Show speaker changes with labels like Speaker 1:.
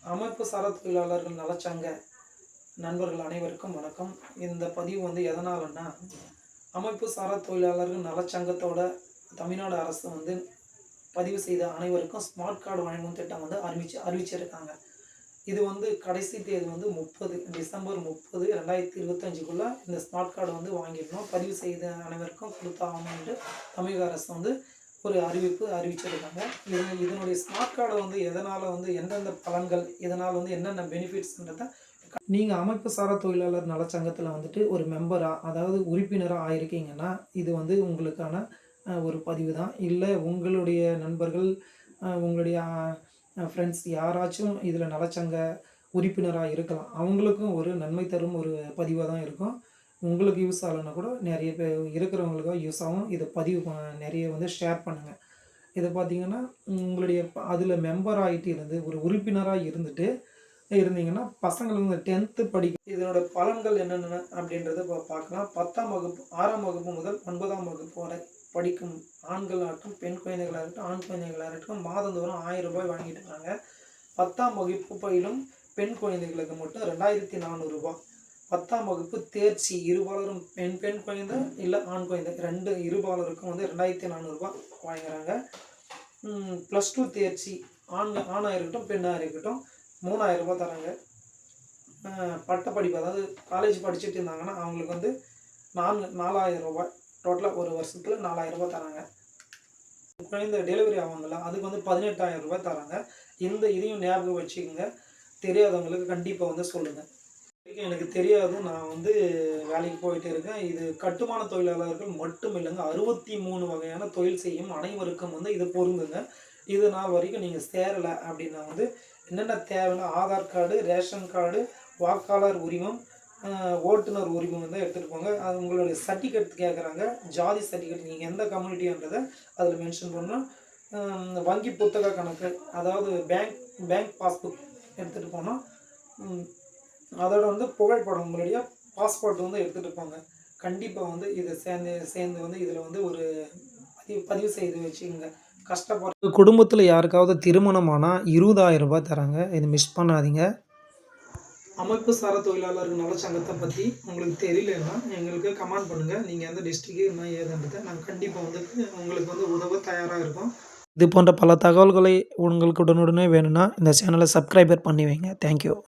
Speaker 1: அமைப்பு சாரா தொழிலாளர்கள் நலச்சங்க நண்பர்கள் அனைவருக்கும் வணக்கம். இந்த பதிவு எதனாலன்னா, அமைப்பு சாரா தொழிலாளர்கள் நலச்சங்கத்தோட தமிழ்நாடு அரசு பதிவு செய்த அனைவருக்கும் ஸ்மார்ட் கார்டு வழங்கும் திட்டம் அறிவிச்சிருக்காங்க. இது கடைசி தேதி 30 டிசம்பர் 30 2025க்குள்ள இந்த ஸ்மார்ட் கார்டு வாங்கிடணும். பதிவு செய்த அனைவருக்கும் கொடுத்தாகணும் என்று தமிழக அரசு ஒரு அறிவிச்சிருக்காங்க. இதனுடைய ஸ்மார்ட் கார்டை எதனால் எந்தெந்த பலன்கள், இதனால் என்னென்ன பெனிஃபிட்ஸ்ன்றத நீங்கள் அமைப்பு சாரா தொழிலாளர் நலச்சங்கத்தில் ஒரு மெம்பராக, அதாவது உறுப்பினராக ஆயிருக்கீங்கன்னா, இது உங்களுக்கான ஒரு பதிவு தான். இல்லை உங்களுடைய நண்பர்கள், உங்களுடைய ஃப்ரெண்ட்ஸ் யாராச்சும் இதில் நலச்சங்க உறுப்பினராக இருக்கலாம். அவங்களுக்கும் ஒரு நன்மை தரும் ஒரு பதிவாக தான் இருக்கும். உங்களுக்கு யூஸ் ஆகலைன்னா கூட நிறைய பேர் இருக்கிறவங்களுக்கும் யூஸ் ஆகும். இதை பதிவு நிறைய ஷேர் பண்ணுங்கள். இதை பார்த்தீங்கன்னா, உங்களுடைய அதில் மெம்பர் ஆகிட்டு இருந்து ஒரு உறுப்பினராக இருந்தீங்கன்னா, பசங்களுக்கு 10th இதனோட பலன்கள் என்னென்ன அப்படின்றத பார்க்கலாம். 10ஆம் வகுப்பு 6ஆம் வகுப்பு முதல் 9ஆம் வகுப்பு வரை படிக்கும் ஆண்களாகட்டும், பெண் குழந்தைகளாகட்டும், ஆண் குழந்தைகளாகட்டும் மாதந்தோறும் 1000 ரூபாய் வாங்கிட்டு இருக்காங்க. 10ஆம் வகுப்பு பயிலும் பெண் குழந்தைகளுக்கு மட்டும் 2400 ரூபாய். 10ஆம் வகுப்பு தேர்ச்சி இருபாலரும் பெண் குழந்தை இல்லை ஆண் குழந்தை இருபாலருக்கும் 2400 ரூபாய் வாங்குறாங்க. +2 தேர்ச்சி ஆணாக இருக்கட்டும் பெண்ணாக இருக்கட்டும் 3000 ரூபாய் தராங்க. பட்டப்படிப்பு அதாவது காலேஜ் படிச்சுட்டு இருந்தாங்கன்னா அவங்களுக்கு 4000 ரூபாய் டோட்டலாக ஒரு வருஷத்தில் 4000 ரூபாய் தராங்க. குழந்தை டெலிவரி ஆவாங்களா அதுக்கு 18000 ரூபாய் தராங்க. இதையும் ஞாபகம் வச்சுக்கோங்க. தெரியாதவங்களுக்கு கண்டிப்பாக சொல்லுங்கள். எனக்கு தெரியாது, நான் வேலைக்கு போயிட்டு இருக்கேன். இது கட்டுமான தொழிலாளர்கள் மட்டும் இல்லைங்க, 63 வகையான தொழில் செய்யும் அனைவருக்கும் இது பொருந்துங்க. இது நாள் வரைக்கும் நீங்கள் சேரலை அப்படின்னா என்னென்ன தேவைன்னா ஆதார் கார்டு, ரேஷன் கார்டு, வாக்காளர் உரிமம், ஓட்டுநர் உரிமம் எடுத்துகிட்டு போங்க. அது உங்களுடைய சர்டிஃபிகேட் கேட்குறாங்க. ஜாதி சர்டிஃபிகேட், நீங்கள் எந்த கம்யூனிட்டின்றதை அதில் மென்ஷன் பண்ணணும். வங்கி புத்தக கணக்கு, அதாவது பேங்க் பாஸ்புக் எடுத்துகிட்டு போனோம். அதோட புகைப்படம், உங்களுடைய பாஸ்போர்ட் எடுத்துகிட்டு போங்க. கண்டிப்பாக இதை சேர்ந்து இதில் ஒரு பதிவு செய்து வச்சுக்கோங்க. கஷ்டப்படுற குடும்பத்தில் யாருக்காவது திருமணமானால் 20000 ரூபாய் தராங்க. இது மிஸ் பண்ணாதீங்க. அமைப்பு சாரா தொழிலாளர்கள் நலச்சங்கத்தை பற்றி உங்களுக்கு தெரியலன்னா எங்களுக்கு கமெண்ட் பண்ணுங்கள். நீங்கள் எந்த டிஸ்ட்ரிக்ட் என்ன ஏதுன்றதை நாங்கள் கண்டிப்பாக உங்களுக்கு உதவ தயாராக இருக்கோம். இது போன்ற பல தகவல்களை உங்களுக்கு உடனுடனே வேணும்னா இந்த சேனலை சப்ஸ்கிரைபர் பண்ணி வைங்க. தேங்க்யூ.